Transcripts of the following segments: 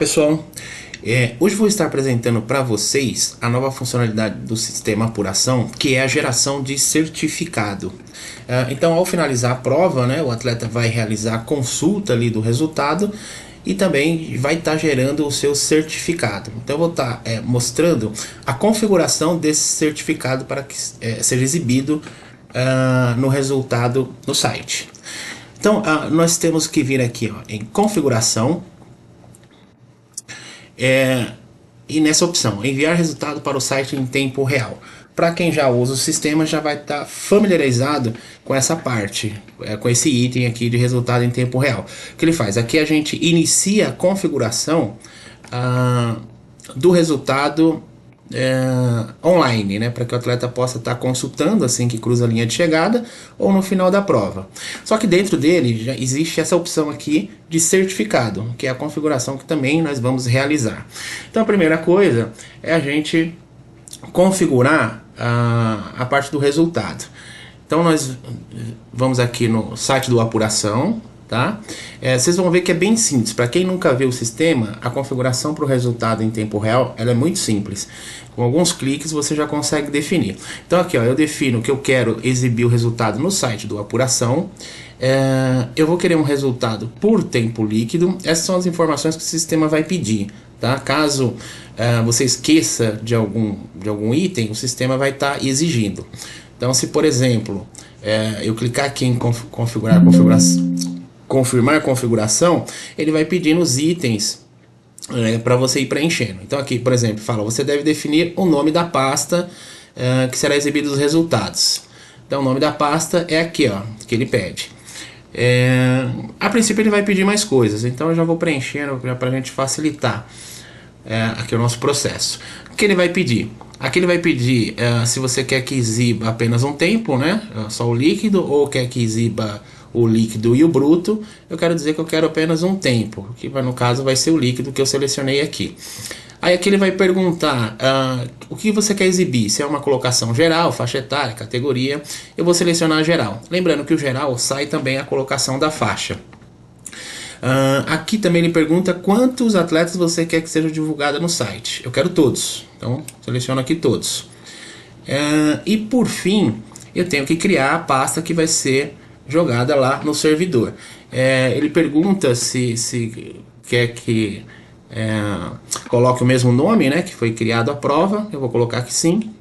Pessoal, hoje vou estar apresentando para vocês a nova funcionalidade do sistema apuração, que é a geração de certificado. Então, ao finalizar a prova, né, o atleta vai realizar a consulta ali do resultado e também vai estar gerando o seu certificado. Então, eu vou estar mostrando a configuração desse certificado para que seja exibido no resultado no site. Então, nós temos que vir aqui em configuração. E nessa opção, enviar resultado para o site em tempo real. Para quem já usa o sistema, já vai estar familiarizado com essa parte, com esse item aqui de resultado em tempo real. O que ele faz? Aqui a gente inicia a configuração do resultado online, né, para que o atleta possa estar consultando assim que cruza a linha de chegada ou no final da prova. Só que dentro dele já existe essa opção aqui de certificado, que é a configuração que também nós vamos realizar. Então a primeira coisa é a gente configurar a parte do resultado. Então nós vamos aqui no site do apuração. Tá? Vocês vão ver que é bem simples. Para quem nunca viu o sistema, a configuração para o resultado em tempo real ela é muito simples. Com alguns cliques você já consegue definir. Então aqui eu defino que eu quero exibir o resultado no site do apuração. Eu vou querer um resultado por tempo líquido. Essas são as informações que o sistema vai pedir. Tá? Caso você esqueça de algum item, o sistema vai estar exigindo. Então se por exemplo eu clicar aqui em confirmar configuração, ele vai pedindo os itens para você ir preenchendo. Então aqui, por exemplo, fala, você deve definir o nome da pasta que será exibido os resultados. Então o nome da pasta é aqui, que ele pede. A princípio ele vai pedir mais coisas, então eu já vou preenchendo para a gente facilitar aqui o nosso processo. O que ele vai pedir? Aqui ele vai pedir se você quer que exiba apenas um tempo, né, só o líquido, ou quer que exiba o líquido e o bruto. Eu quero dizer que eu quero apenas um tempo, que no caso vai ser o líquido que eu selecionei aqui. Aí aqui ele vai perguntar o que você quer exibir, se é uma colocação geral, faixa etária, categoria. Eu vou selecionar geral. Lembrando que o geral sai também a colocação da faixa. Aqui também ele pergunta quantos atletas você quer que seja divulgada no site. Eu quero todos, então seleciono aqui todos. E por fim, eu tenho que criar a pasta que vai ser jogada lá no servidor. Ele pergunta se quer que coloque o mesmo nome, né, que foi criado a prova. Eu vou colocar que sim.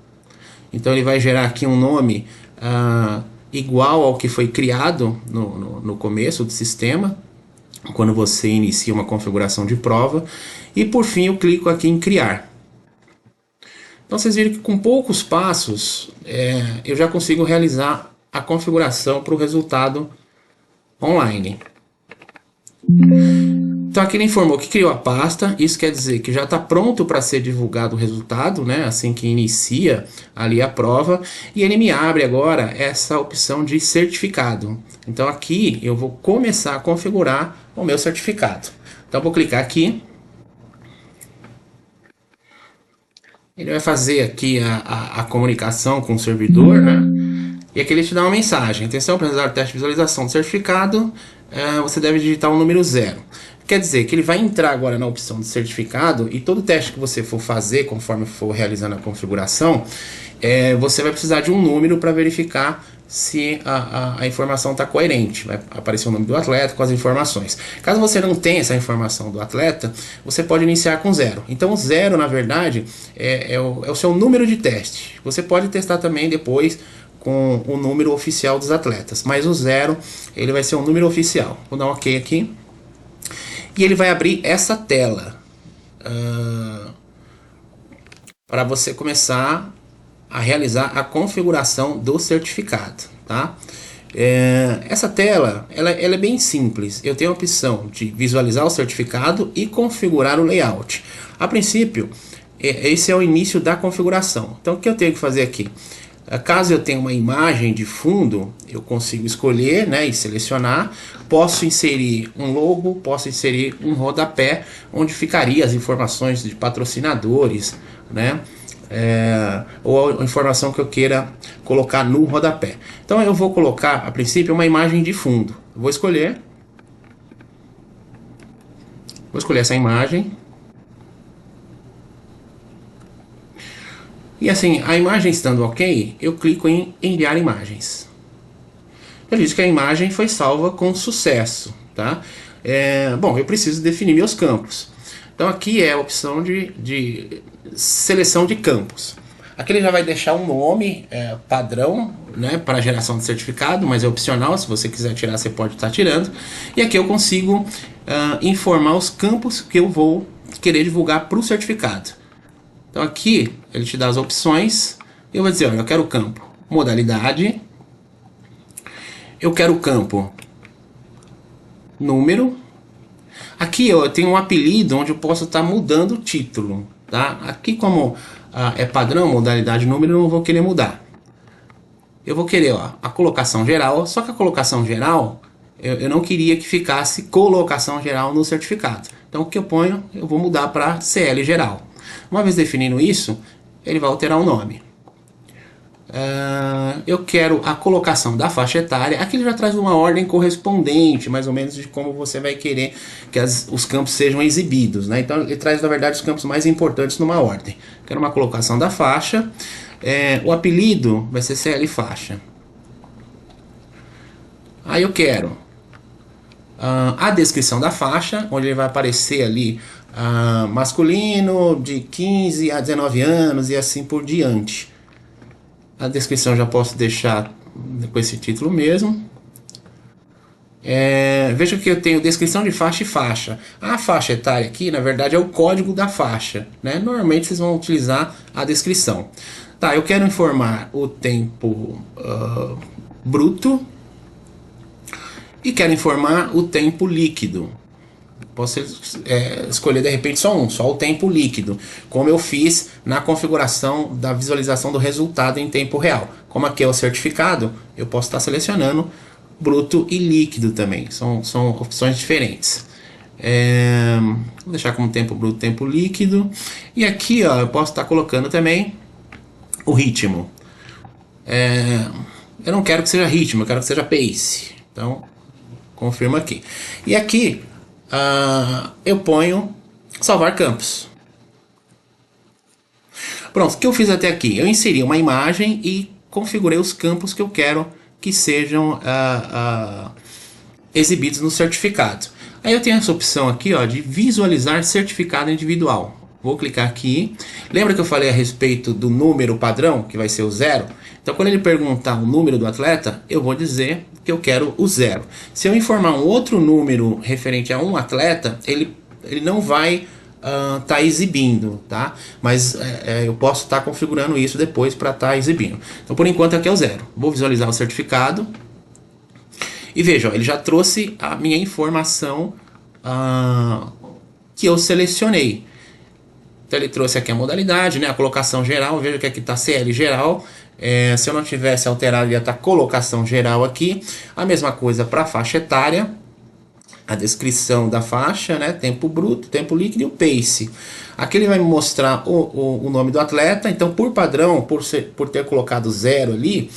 Então ele vai gerar aqui um nome igual ao que foi criado no começo do sistema, quando você inicia uma configuração de prova. E por fim eu clico aqui em criar. Então vocês viram que com poucos passos eu já consigo realizar a configuração para o resultado online. Então aqui ele informou que criou a pasta. Isso quer dizer que já está pronto para ser divulgado o resultado, né, assim que inicia ali a prova. E ele me abre agora essa opção de certificado. Então aqui eu vou começar a configurar o meu certificado. Então vou clicar aqui. Ele vai fazer aqui a comunicação com o servidor, né? E aqui ele te dá uma mensagem: atenção, para realizar o teste de visualização do certificado, você deve digitar o número 0. Quer dizer que ele vai entrar agora na opção de certificado, e todo teste que você for fazer, conforme for realizando a configuração, você vai precisar de um número para verificar se a informação está coerente. Vai aparecer o nome do atleta com as informações. Caso você não tenha essa informação do atleta, você pode iniciar com 0. Então o 0, na verdade, é o seu número de teste. Você pode testar também depois com o número oficial dos atletas, mas o 0 ele vai ser um número oficial. Vou dar um OK aqui e ele vai abrir essa tela para você começar a realizar a configuração do certificado, tá? Essa tela ela é bem simples. Eu tenho a opção de visualizar o certificado e configurar o layout. A princípio, esse é o início da configuração. Então o que eu tenho que fazer aqui? Caso eu tenha uma imagem de fundo, eu consigo escolher, né, e selecionar. Posso inserir um logo, posso inserir um rodapé, onde ficaria as informações de patrocinadores, né, ou a informação que eu queira colocar no rodapé. Então eu vou colocar, a princípio, uma imagem de fundo. Eu vou escolher essa imagem. E assim, a imagem estando ok, eu clico em enviar imagens. Ele diz que a imagem foi salva com sucesso, tá? Bom, eu preciso definir meus campos. Então aqui é a opção de seleção de campos. Aqui ele já vai deixar um nome padrão, né, para geração de certificado, mas é opcional, se você quiser tirar você pode estar tirando. E aqui eu consigo informar os campos que eu vou querer divulgar para o certificado. Então aqui ele te dá as opções, eu vou dizer, olha, eu quero o campo modalidade, eu quero o campo número. Aqui eu tenho um apelido onde eu posso estar mudando o título, tá? Aqui como é padrão, modalidade número, eu não vou querer mudar. Eu vou querer a colocação geral, só que a colocação geral, eu não queria que ficasse colocação geral no certificado. Então o que eu ponho, eu vou mudar para CL geral. Uma vez definindo isso, ele vai alterar o nome. Eu quero a colocação da faixa etária. Aqui ele já traz uma ordem correspondente, mais ou menos, de como você vai querer que os campos sejam exibidos, né? Então ele traz, na verdade, os campos mais importantes numa ordem. Quero uma colocação da faixa. O apelido vai ser CL faixa. Aí eu quero a descrição da faixa, onde ele vai aparecer ali masculino de 15 a 19 anos e assim por diante. A descrição já posso deixar com esse título mesmo. Veja que eu tenho descrição de faixa e faixa. A faixa etária aqui, na verdade, é o código da faixa, né? Normalmente vocês vão utilizar a descrição. Tá, eu quero informar o tempo bruto e quero informar o tempo líquido. Posso escolher de repente só o tempo líquido, como eu fiz na configuração da visualização do resultado em tempo real. Como aqui é o certificado, eu posso estar selecionando bruto e líquido também, são opções diferentes. Vou deixar como tempo bruto, tempo líquido. E aqui eu posso estar colocando também o ritmo. Eu não quero que seja ritmo, eu quero que seja pace. Então, confirmo aqui. E aqui eu ponho salvar campos. Pronto, o que eu fiz até aqui? Eu inseri uma imagem e configurei os campos que eu quero que sejam exibidos no certificado. Aí eu tenho essa opção aqui de visualizar certificado individual. Vou clicar aqui. Lembra que eu falei a respeito do número padrão, que vai ser o 0? Então quando ele perguntar o número do atleta, eu vou dizer que eu quero o 0. Se eu informar um outro número referente a um atleta, ele não vai estar exibindo, tá? Mas eu posso estar configurando isso depois para estar exibindo. Então por enquanto aqui é o 0. Vou visualizar o certificado. E veja, ele já trouxe a minha informação que eu selecionei. Então ele trouxe aqui a modalidade, né, a colocação geral. Veja que aqui está CL geral. Se eu não tivesse alterado, ia estar colocação geral aqui. A mesma coisa para a faixa etária. A descrição da faixa, né, tempo bruto, tempo líquido e o pace. Aqui ele vai me mostrar o nome do atleta. Então, por padrão, por ter colocado 0 ali,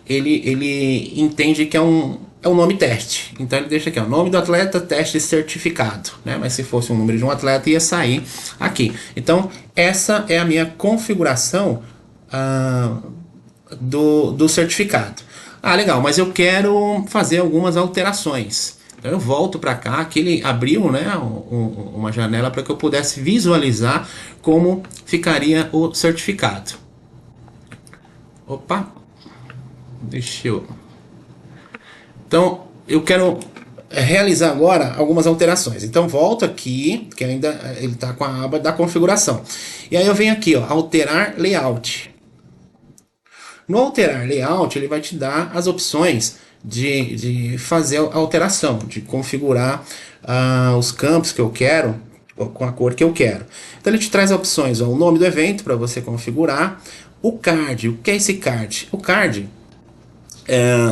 ele entende que é um nome teste. Então ele deixa aqui, nome do atleta, teste certificado, né? Mas se fosse um número de um atleta, ia sair aqui. Então essa é a minha configuração do certificado. Legal, mas eu quero fazer algumas alterações. Então eu volto para cá, que ele abriu, né, uma janela para que eu pudesse visualizar como ficaria o certificado. Opa! Deixa eu... Então, eu quero realizar agora algumas alterações. Então, volto aqui, que ainda ele está com a aba da configuração. E aí eu venho aqui, alterar layout. No alterar layout, ele vai te dar as opções de fazer a alteração, de configurar os campos que eu quero, com a cor que eu quero. Então, ele te traz opções, o nome do evento para você configurar, o card. O que é esse card? O card...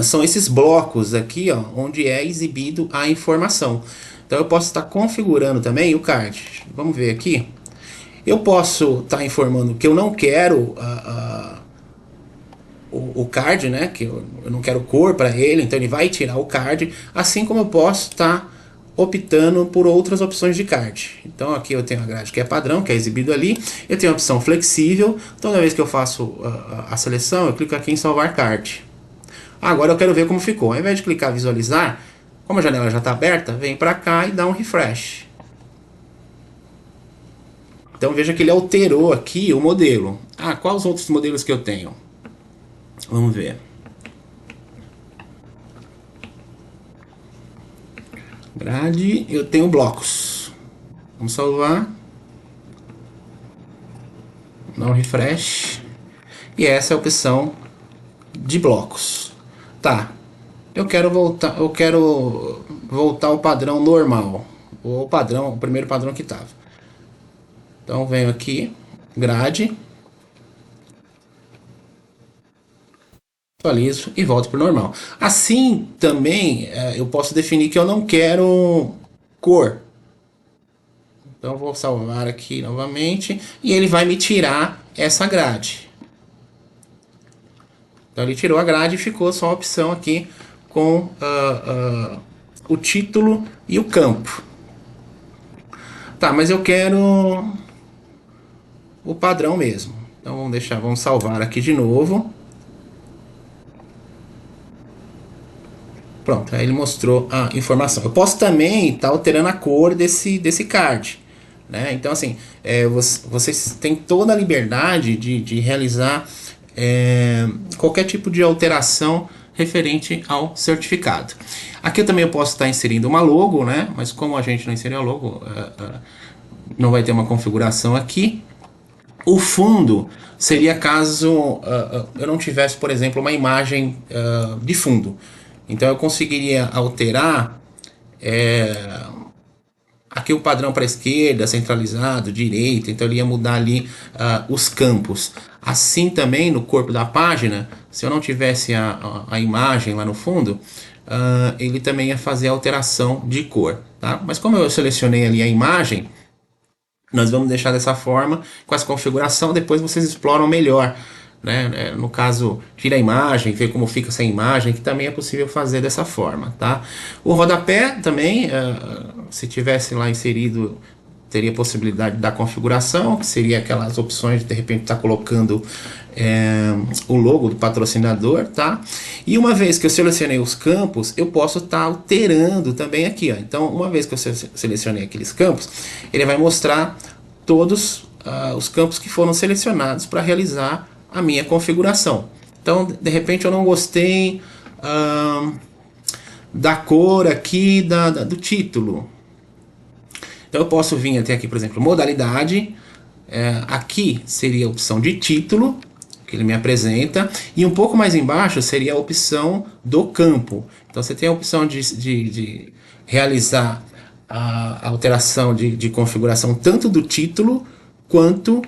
são esses blocos aqui, onde é exibido a informação. Então eu posso estar configurando também o card. Vamos ver aqui. Eu posso estar informando que eu não quero o card, né? Que eu não quero cor para ele, então ele vai tirar o card. Assim como eu posso estar optando por outras opções de card. Então aqui eu tenho a grade que é padrão, que é exibido ali. Eu tenho a opção flexível. Toda vez que eu faço a seleção, eu clico aqui em salvar card. Agora eu quero ver como ficou. Ao invés de clicar visualizar, como a janela já está aberta, vem para cá e dá um refresh. Então veja que ele alterou aqui o modelo. Ah, quais os outros modelos que eu tenho? Vamos ver. Grade, eu tenho blocos. Vamos salvar. Dar um refresh. E essa é a opção de blocos. Tá. Eu quero voltar ao padrão normal. Ou o primeiro padrão que estava. Então venho aqui, grade, atualizo e volto para o normal. Assim também eu posso definir que eu não quero cor. Então vou salvar aqui novamente e ele vai me tirar essa grade. Então ele tirou a grade e ficou só a opção aqui com o título e o campo. Tá, mas eu quero o padrão mesmo. Então vamos salvar aqui de novo. Pronto, aí ele mostrou a informação. Eu posso também estar alterando a cor desse card, né? Então assim, vocês têm toda a liberdade de realizar qualquer tipo de alteração referente ao certificado. Aqui eu também posso estar inserindo uma logo, né? Mas como a gente não inseriu a logo, não vai ter uma configuração aqui. O fundo seria caso eu não tivesse, por exemplo, uma imagem de fundo. Então eu conseguiria alterar aqui o padrão para a esquerda, centralizado, direita. Então ele ia mudar ali os campos. Assim também no corpo da página, se eu não tivesse a imagem lá no fundo, ele também ia fazer a alteração de cor. Tá? Mas como eu selecionei ali a imagem, nós vamos deixar dessa forma, com essa configuração, depois vocês exploram melhor, né? No caso, tira a imagem, vê como fica essa imagem, que também é possível fazer dessa forma, tá? O rodapé também, se tivesse lá inserido, teria possibilidade da configuração, que seria aquelas opções de repente estar colocando o logo do patrocinador, tá? E uma vez que eu selecionei os campos, eu posso estar alterando também aqui, ó. Então, uma vez que eu selecionei aqueles campos, ele vai mostrar todos os campos que foram selecionados para realizar a minha configuração. Então, de repente eu não gostei da cor aqui do título. Então eu posso vir até aqui, por exemplo, modalidade. Aqui seria a opção de título, que ele me apresenta. E um pouco mais embaixo seria a opção do campo. Então você tem a opção de realizar a alteração de configuração tanto do título quanto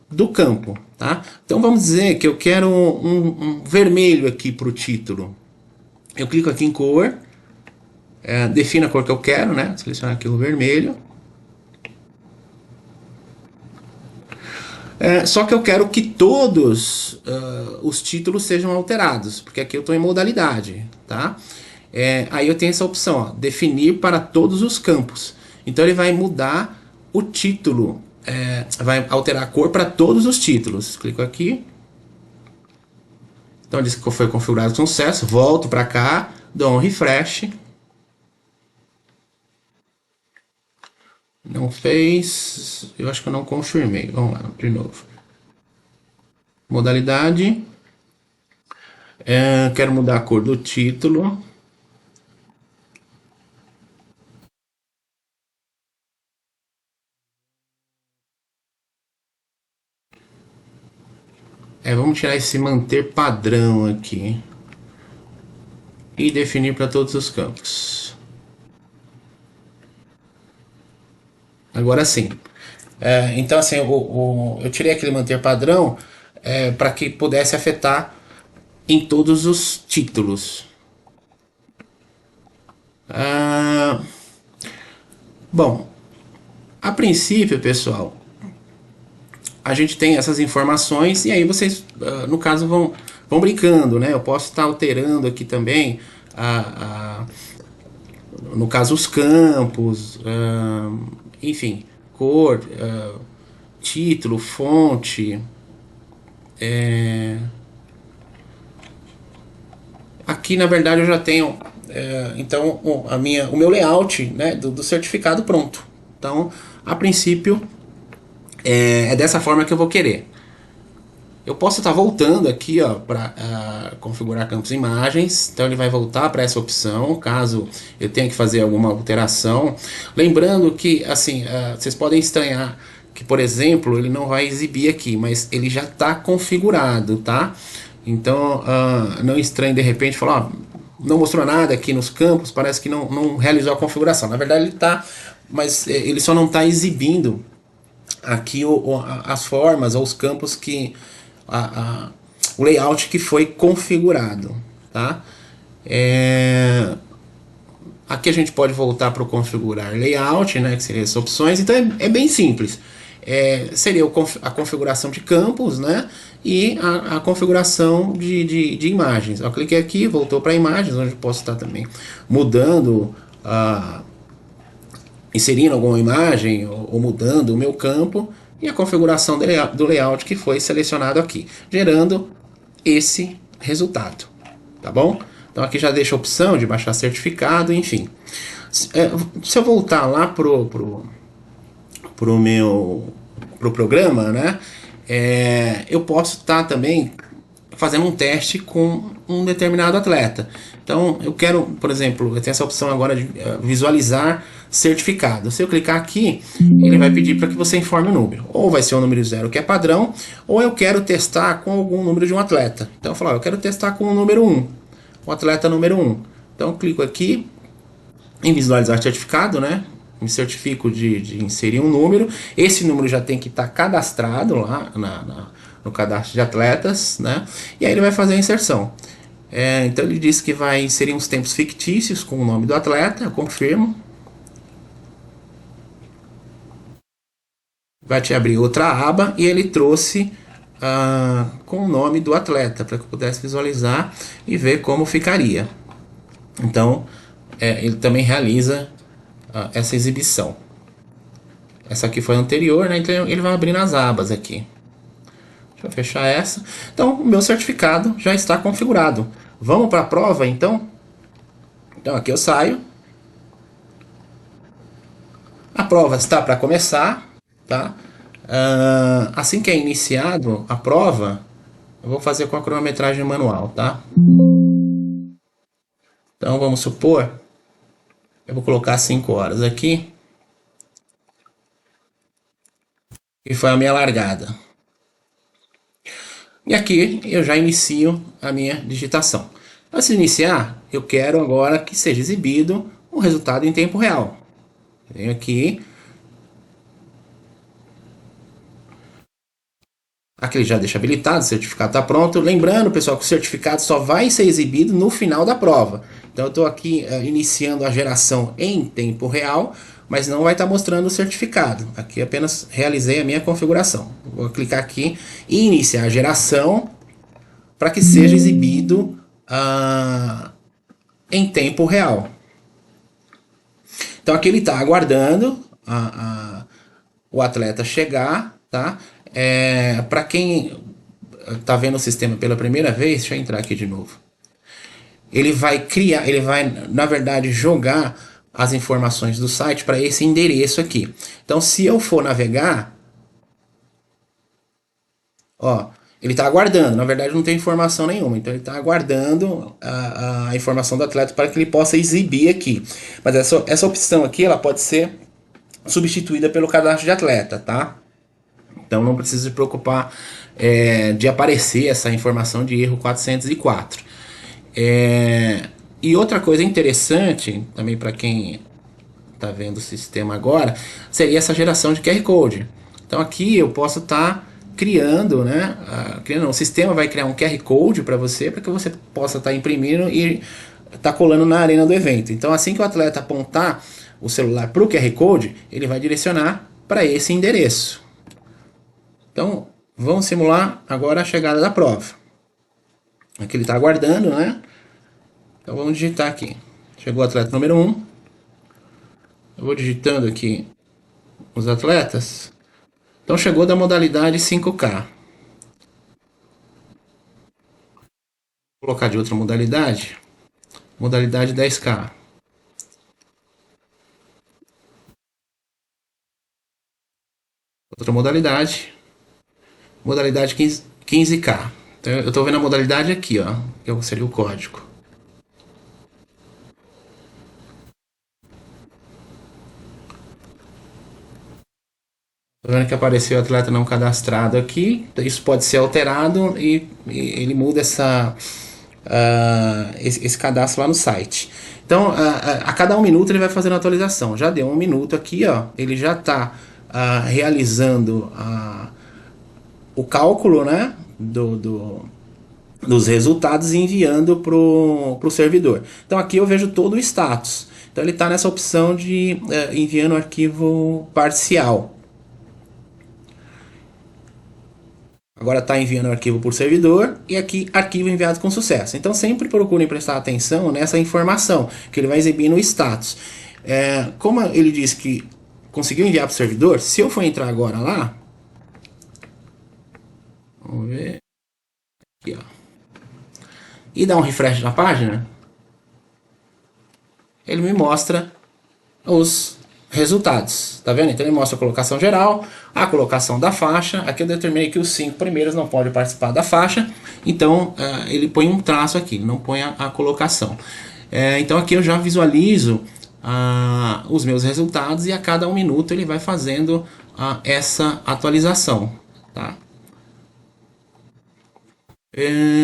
do campo. Tá? Então vamos dizer que eu quero um vermelho aqui para o título. Eu clico aqui em cor, defino a cor que eu quero, né? Selecionar aqui o vermelho. Só que eu quero que todos os títulos sejam alterados, porque aqui eu estou em modalidade, tá? Aí eu tenho essa opção, ó, definir para todos os campos. Então ele vai mudar o título, vai alterar a cor para todos os títulos. Clico aqui. Então diz que foi configurado com sucesso. Volto para cá, dou um refresh. Não fez. Eu acho que eu não confirmei. Vamos lá, de novo. Modalidade. Quero mudar a cor do título. Vamos tirar esse manter padrão aqui. E definir para todos os campos. Agora sim. Então assim, eu tirei aquele manter padrão para que pudesse afetar em todos os títulos. Bom, a princípio, pessoal, a gente tem essas informações e aí vocês, no caso, vão brincando, né? Eu posso estar alterando aqui também no caso os campos, enfim, cor, título, fonte. Aqui na verdade eu já tenho então o meu layout, né, do certificado pronto. Então a princípio é dessa forma que eu vou querer. Eu posso estar voltando aqui para configurar campos e imagens, então ele vai voltar para essa opção, caso eu tenha que fazer alguma alteração. Lembrando que assim, vocês podem estranhar que, por exemplo, ele não vai exibir aqui, mas ele já está configurado, tá? Então não estranhe de repente falar, não mostrou nada aqui nos campos, parece que não realizou a configuração. Na verdade ele está, mas ele só não está exibindo aqui as formas ou os campos que o layout que foi configurado, tá? Aqui a gente pode voltar para o configurar layout, né, que seria as opções. Então é bem simples. Seria a configuração de campos, né, e a configuração de imagens. Eu cliquei aqui, voltou para imagens, onde eu posso estar também mudando, inserindo alguma imagem ou mudando o meu campo, e a configuração do layout que foi selecionado aqui, gerando esse resultado, tá bom? Então aqui já deixa a opção de baixar certificado, enfim. Se eu voltar lá pro programa, né, eu posso estar também fazendo um teste com um determinado atleta. Então eu quero, por exemplo, eu tenho essa opção agora de visualizar certificado. Se eu clicar aqui, ele vai pedir para que você informe o número. Ou vai ser o número 0, que é padrão, ou eu quero testar com algum número de um atleta. Então eu falo, eu quero testar com o número 1, o atleta número 1. Então eu clico aqui em visualizar certificado, né? Me certifico de inserir um número. Esse número já tem que estar cadastrado lá no cadastro de atletas, né? E aí ele vai fazer a inserção. Então ele diz que vai inserir uns tempos fictícios com o nome do atleta, eu confirmo. Vai te abrir outra aba e ele trouxe com o nome do atleta, para que eu pudesse visualizar e ver como ficaria. Então ele também realiza essa exibição. Essa aqui foi a anterior, né? Então ele vai abrindo as abas aqui. Deixa eu fechar essa. Então o meu certificado já está configurado. Vamos para a prova então? Então aqui eu saio. A prova está para começar, tá? Assim que é iniciado a prova, eu vou fazer com a cronometragem manual, tá? Então vamos supor, eu vou colocar 5 horas aqui. E foi a minha largada. E aqui eu já inicio a minha digitação. Antes de iniciar, eu quero agora que seja exibido o resultado em tempo real. Venho aqui. Aqui ele já deixa habilitado, o certificado está pronto. Lembrando, pessoal, que o certificado só vai ser exibido no final da prova. Então eu estou aqui iniciando a geração em tempo real, mas não vai estar mostrando o certificado. Aqui apenas realizei a minha configuração. Vou clicar aqui em iniciar a geração para que seja exibido em tempo real. Então aqui ele está aguardando o atleta chegar, tá? Para quem está vendo o sistema pela primeira vez, deixa eu entrar aqui de novo. Ele vai criar, ele vai, na verdade, jogar as informações do site para esse endereço aqui. Então, se eu for navegar, ó, ele está aguardando. Na verdade, não tem informação nenhuma. Então, ele está aguardando a informação do atleta para que ele possa exibir aqui. Mas essa opção aqui, ela pode ser substituída pelo cadastro de atleta, tá? Então, não precisa se preocupar de aparecer essa informação de erro 404. E outra coisa interessante, também para quem está vendo o sistema agora, seria essa geração de QR Code. Então aqui eu posso estar criando, né? O sistema vai criar um QR Code para você, para que você possa estar imprimindo e estar colando na arena do evento. Então assim que o atleta apontar o celular para o QR Code, ele vai direcionar para esse endereço. Então vamos simular agora a chegada da prova. Aqui ele está aguardando, né? Então vamos digitar aqui. Chegou o atleta número 1. Eu vou digitando aqui os atletas. Então chegou da modalidade 5K. Vou colocar de outra modalidade. Modalidade 10K. Outra modalidade. Modalidade 15K. Então eu estou vendo a modalidade aqui, ó. Que seria o código. Tô vendo que apareceu o atleta não cadastrado aqui. Isso pode ser alterado e ele muda esse cadastro lá no site. Então, a cada 1 minuto ele vai fazendo a atualização. Já deu 1 minuto aqui, ó. Ele já está realizando o cálculo, né, dos resultados e enviando para o servidor. Então aqui eu vejo todo o status. Então ele está nessa opção de enviando arquivo parcial. Agora está enviando o arquivo por servidor e aqui arquivo enviado com sucesso. Então sempre procurem prestar atenção nessa informação que ele vai exibir no status. Como ele disse que conseguiu enviar para o servidor, se eu for entrar agora lá, vamos ver aqui, ó, e dar um refresh na página, ele me mostra os resultados, tá vendo? Então ele mostra a colocação geral, a colocação da faixa. Aqui eu determinei que os 5 primeiros não podem participar da faixa, então ele põe um traço aqui, não põe a colocação. Então aqui eu já visualizo os meus resultados e a cada 1 minuto ele vai fazendo essa atualização, tá?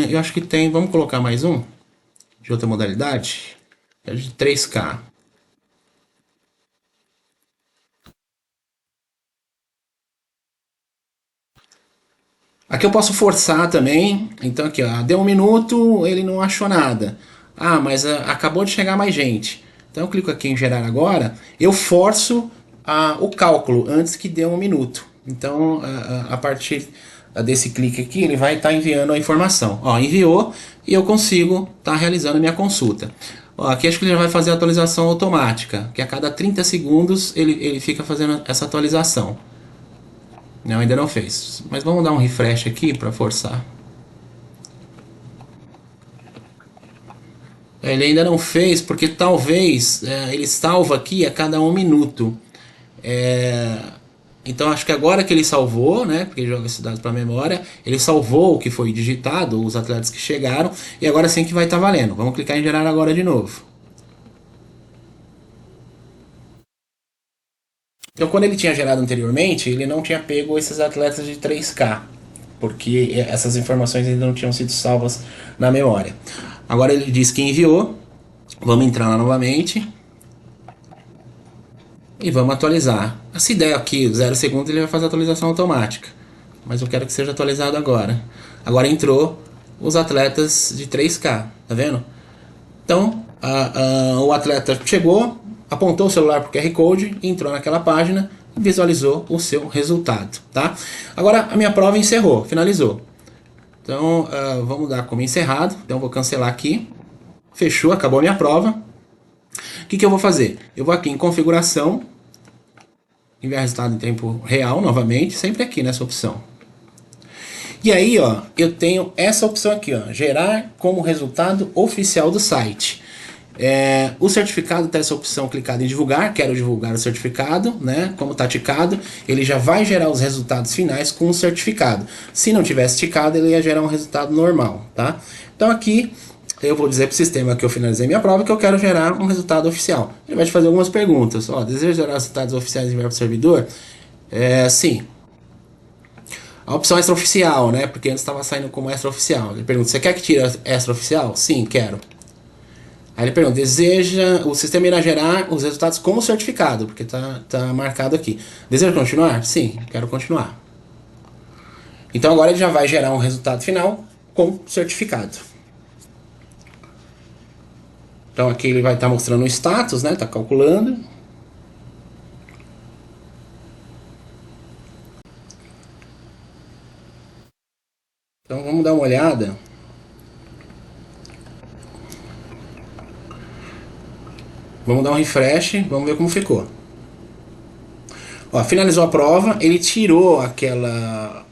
Eu acho que tem, vamos colocar mais um de outra modalidade, é de 3K. Aqui eu posso forçar também. Então aqui, ó, deu 1 minuto, ele não achou nada. Mas acabou de chegar mais gente. Então eu clico aqui em gerar agora, eu forço o cálculo antes que dê 1 minuto. Então a partir desse clique aqui, ele vai estar enviando a informação. Ó, enviou e eu consigo estar realizando a minha consulta. Ó, aqui acho que ele já vai fazer a atualização automática, que a cada 30 segundos ele fica fazendo essa atualização. Não, ainda não fez. Mas vamos dar um refresh aqui para forçar. Ele ainda não fez porque talvez ele salva aqui a cada 1 minuto. Então acho que agora que ele salvou, né? Porque ele joga esses dados para a memória, ele salvou o que foi digitado, os atletas que chegaram, e agora sim que vai estar valendo. Vamos clicar em gerar agora de novo. Então quando ele tinha gerado anteriormente, ele não tinha pego esses atletas de 3K, porque essas informações ainda não tinham sido salvas na memória. Agora ele diz que enviou, vamos entrar lá novamente e vamos atualizar. Se der aqui 0 segundos ele vai fazer a atualização automática, mas eu quero que seja atualizado agora. Agora entrou os atletas de 3K, tá vendo? Então o atleta chegou, apontou o celular para o QR Code, entrou naquela página e visualizou o seu resultado, tá? Agora a minha prova encerrou, finalizou. Então vamos dar como encerrado. Então vou cancelar aqui. Fechou, acabou a minha prova. O que eu vou fazer? Eu vou aqui em configuração, enviar resultado em tempo real novamente, sempre aqui nessa opção. E aí, ó, eu tenho essa opção aqui, ó, gerar como resultado oficial do site. O certificado tem essa opção clicada em divulgar, quero divulgar o certificado, né? Como está ticado, ele já vai gerar os resultados finais com o certificado. Se não tivesse ticado, ele ia gerar um resultado normal, tá? Então aqui eu vou dizer para o sistema que eu finalizei minha prova que eu quero gerar um resultado oficial. Ele vai te fazer algumas perguntas. Ó, deseja gerar resultados oficiais e enviar para o servidor? Sim. A opção extraoficial, né? Porque antes estava saindo como extraoficial. Ele pergunta, você quer que tire extraoficial? Sim, quero. Aí ele pergunta, o sistema irá gerar os resultados como certificado, porque tá marcado aqui. Deseja continuar? Sim, quero continuar. Então agora ele já vai gerar um resultado final com certificado. Então aqui ele vai estar mostrando o status, né? Tá calculando. Então vamos dar uma olhada. Vamos dar um refresh, vamos ver como ficou. Ó, finalizou a prova, ele tirou aquela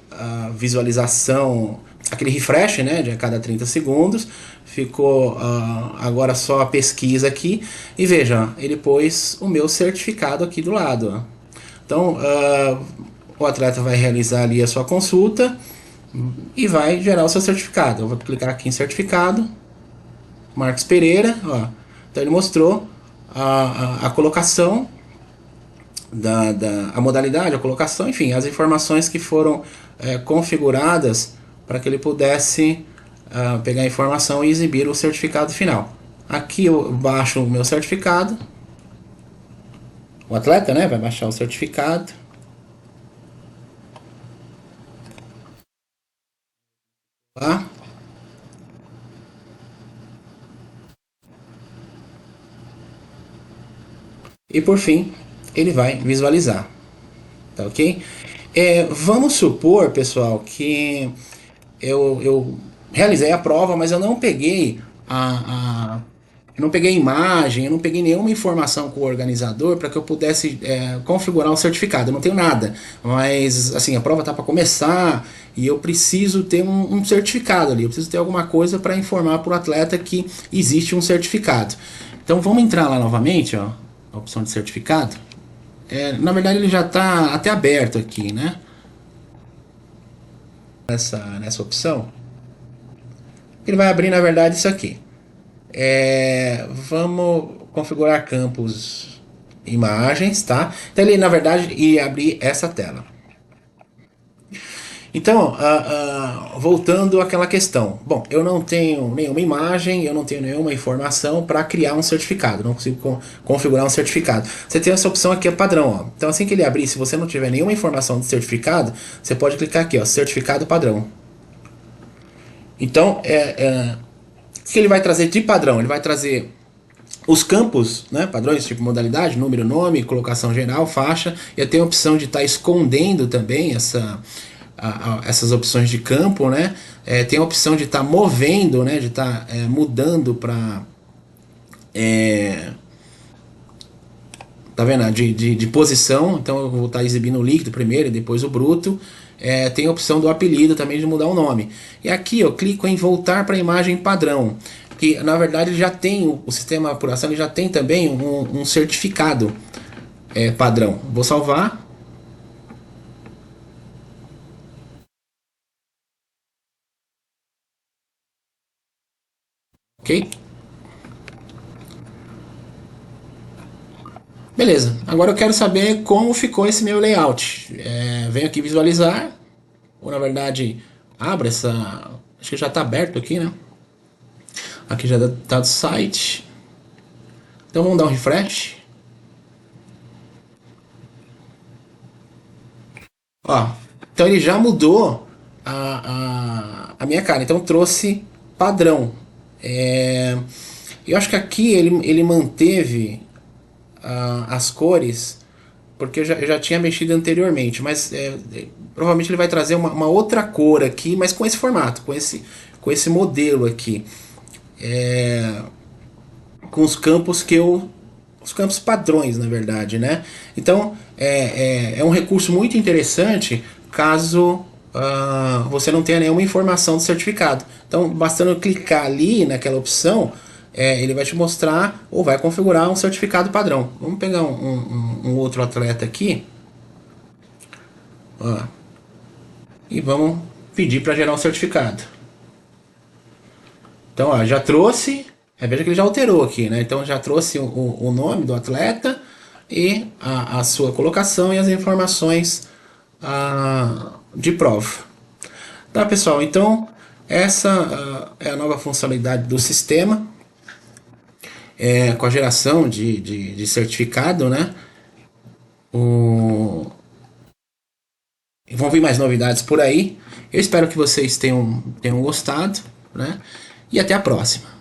visualização, aquele refresh, né, de a cada 30 segundos, ficou agora só a pesquisa aqui, e veja, ele pôs o meu certificado aqui do lado. Ó. Então, o atleta vai realizar ali a sua consulta e vai gerar o seu certificado. Eu vou clicar aqui em certificado, Marcos Pereira, ó. Então ele mostrou a colocação a modalidade, a colocação, enfim, as informações que foram configuradas para que ele pudesse pegar a informação e exibir o certificado final. Aqui eu baixo o meu certificado, o atleta, né, vai baixar o certificado. Tá? E por fim, ele vai visualizar. Tá ok? Vamos supor, pessoal, que eu realizei a prova, mas eu não peguei eu não peguei imagem, eu não peguei nenhuma informação com o organizador para que eu pudesse configurar o certificado. Eu não tenho nada, mas assim a prova está para começar e eu preciso ter um certificado ali. Eu preciso ter alguma coisa para informar para o atleta que existe um certificado. Então vamos entrar lá novamente, ó, a opção de certificado. Na verdade ele já está até aberto aqui, né? Nessa opção. Ele vai abrir na verdade isso aqui. Vamos configurar campos imagens, tá? Então ele na verdade ia abrir essa tela. Então, voltando àquela questão. Bom, eu não tenho nenhuma imagem, eu não tenho nenhuma informação para criar um certificado. Não consigo configurar um certificado. Você tem essa opção aqui, é padrão. Ó. Então, assim que ele abrir, se você não tiver nenhuma informação de certificado, você pode clicar aqui, ó, certificado padrão. Então, o que ele vai trazer de padrão? Ele vai trazer os campos, né, padrões tipo modalidade, número, nome, colocação geral, faixa, e tem a opção de estar escondendo também essas opções de campo, né? Tem a opção de estar movendo, né, de estar mudando para tá vendo? De posição, então eu vou estar exibindo o líquido primeiro e depois o bruto. Tem a opção do apelido também de mudar o nome. E aqui eu clico em voltar para a imagem padrão, que na verdade ele já tem, o sistema de apuração ele já tem também um certificado padrão. Vou salvar. Ok? Beleza, agora eu quero saber como ficou esse meu layout. Venho aqui visualizar, ou na verdade, abra essa. Acho que já está aberto aqui, né? Aqui já está do site. Então vamos dar um refresh. Ó, então ele já mudou a minha cara, então trouxe padrão. Eu acho que aqui ele manteve as cores, porque eu já tinha mexido anteriormente, mas provavelmente ele vai trazer uma outra cor aqui, mas com esse formato, com esse modelo aqui. Com os campos os campos padrões, na verdade, né? Então é um recurso muito interessante caso você não tenha nenhuma informação do certificado. Então, bastando clicar ali naquela opção, ele vai te mostrar ou vai configurar um certificado padrão. Vamos pegar um outro atleta aqui, ó, e vamos pedir para gerar um certificado. Então, ó, já trouxe. Veja que ele já alterou aqui, né? Então já trouxe o nome do atleta e a sua colocação e as informações de prova. Tá, pessoal? Então essa é a nova funcionalidade do sistema, com a geração de certificado, né? Vão vir mais novidades por aí. Eu espero que vocês tenham gostado, né? E até a próxima.